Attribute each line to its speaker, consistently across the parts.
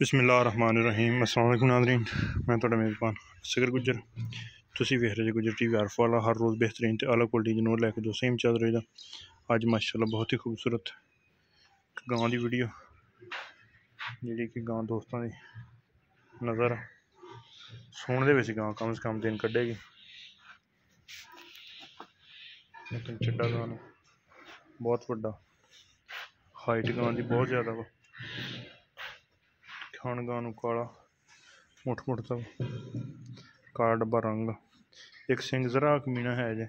Speaker 1: बिस्मिल्लाहिर्रहमानिर्रहीम। अस्सलाम वालेकुम नाज़रीन, मैं तुहाडा मेज़बान असगर गुज्जर। तुसीं वेख रहे गुज्जर टीवी आरफ वाला, हर रोज़ बेहतरीन ते आला क्वालिटी दी नोट लैके दोस्तें चल रही। अज माशाअल्लाह बहुत ही खूबसूरत गां की वीडियो जी कि गां दोस्तों की नज़र सुनने में गां कम से कम दिन कढ़ेगी, लेकिन चिट्टा गां बहुत वड्डा, हाइट गां की बहुत ज़्यादा वा, खान गां काला मुठ मुठ तो काला डब्बा रंग, एक सिंग जरा कमीना है जे,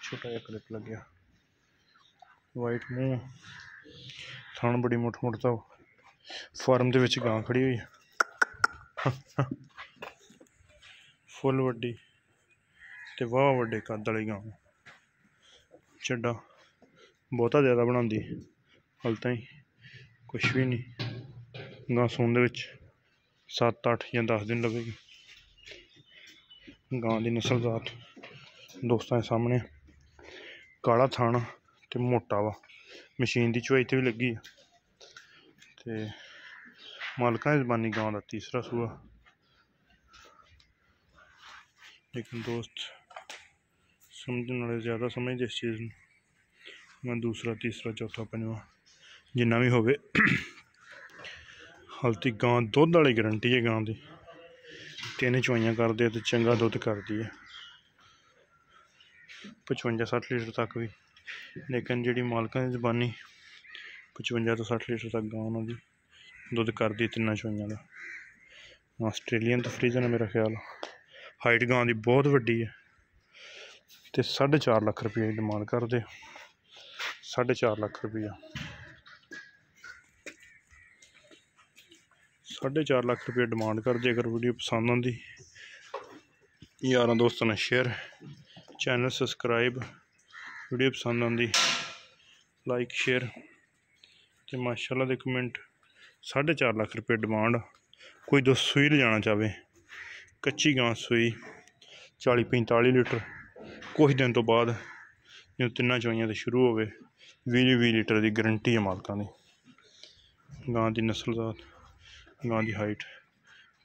Speaker 1: छोटा जहा क्लिप लग गया, वाइट मूँह, थान बड़ी मुठ मुठ तो फार्म दे विच गां खड़ी हुई फुल वड्डी ते वाह वड्डे कद वाली गां, चड्डा बहुता ज़्यादा बनाती हल ताई कुछ भी नहीं। गां सून दे विच 7-8 या 10 दिन लगेगी। गां की नस्ल जात दोस्तों के सामने, काला थाना ते मोटा वा, मशीन की चुवाई ते भी लगी है ते मालका की जबानी गां का तीसरा सूआ। लेकिन दोस्त समझने वाले ज़्यादा समझते इस चीज़ में, दूसरा तीसरा चौथा पंजवा जिन्ना भी होवे हाल तक गां दुध वाली गारंटी है। गां की 3 चुवाइयां कर दे तो चंगा दुध करती है 55-60 लीटर तक भी। लेकिन जी मालका की जबानी 55 तो 60 लीटर तक गां उन्होंने दुध करती 3 चुवाइयां का। आस्ट्रेलियन तो फ्रीजन है मेरा ख्याल। हाइट गां की बहुत वड्डी है तो 4.5 लाख रुपये की डिमांड करते, 4.5 लाख रुपया, 4.5 लाख रुपये डिमांड करते। अगर वीडियो पसंद आती यार दोस्तों ने शेयर, चैनल सबसक्राइब, वीडियो पसंद आती लाइक शेयर तो माशाअल्लाह दे कमेंट। 4.5 लाख रुपये डिमांड। कोई दोस्त सूई ले जाना चाहे, कच्ची गां सूई 40-45 लीटर कुछ दिन तो बाद जो 3 चुवाइयां तो शुरू हो 20-20 लीटर की गारंटी है मालका की। गां की नस्ल जात, गां की हाइट,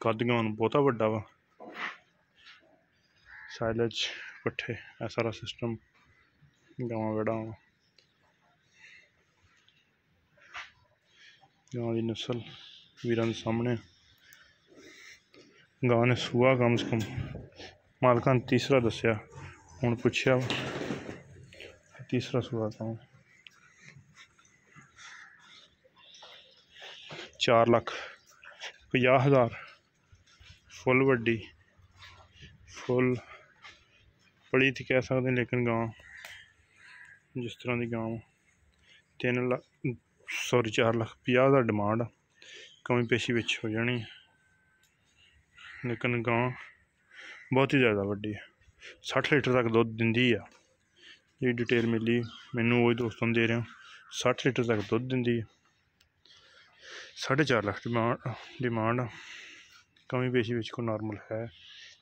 Speaker 1: कद गां बहुता वड्डा वा, साइलेज पट्ठे ऐ सारा सिस्टम गावां वेड़ा। गां की नस्ल वीरां सामने, गां ने सूआ कम से कम मालका ने तीसरा दसिया, हूँ पुछया तीसरा सूआ गां 4,50,000 फुल वड्डी, फुल पली थी कह सकते। लेकिन गां जिस तरह की गां 4,50,000 डिमांड, कमी पेशी विच हो जानी। लेकिन गां बहुत ही ज़्यादा वड्डी है, 60 लीटर तक दुध दिंदी है। ये डिटेल मिली मैनू वही दोस्तों दे रहा, 60 लीटर तक दुध दिंदी है। 4.5 लाख डिमांड, कमी पेशी विच को नॉर्मल है।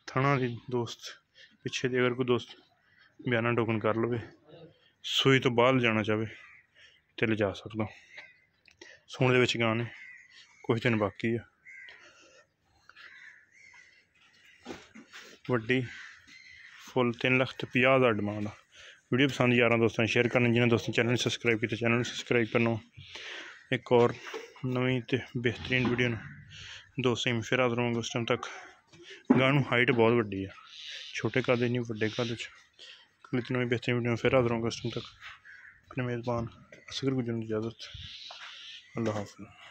Speaker 1: थाना की दोस्त पिछे दी अगर कोई दोस्त बयाना टोकन कर लवे, सूई तो बाद जाना चाहे तो ले जा सकता। सूने दे विच गां ने कुछ दिन बाकी है। वड्डी फुल 3,50,000 डिमांड। वीडियो पसंद यार दोस्तों शेयर करना, जिन्हें दोस्तों चैनल सबसक्राइब किया चैनल सबसक्राइब करना। एक और नवी तो बेहतरीन वीडियो दोस्तों में फिर हाजिर होंगे। उस टाइम तक गां हाइट बहुत वड्डी है, छोटे कद नहीं वड्डे कद नवी बेहतरीन वीडियो में फिर हाजिर होंगे। उस टाइम तक अपने मेज़बान असगर गुज्जर की इजाज़त। अल्लाह हाफ़िज़।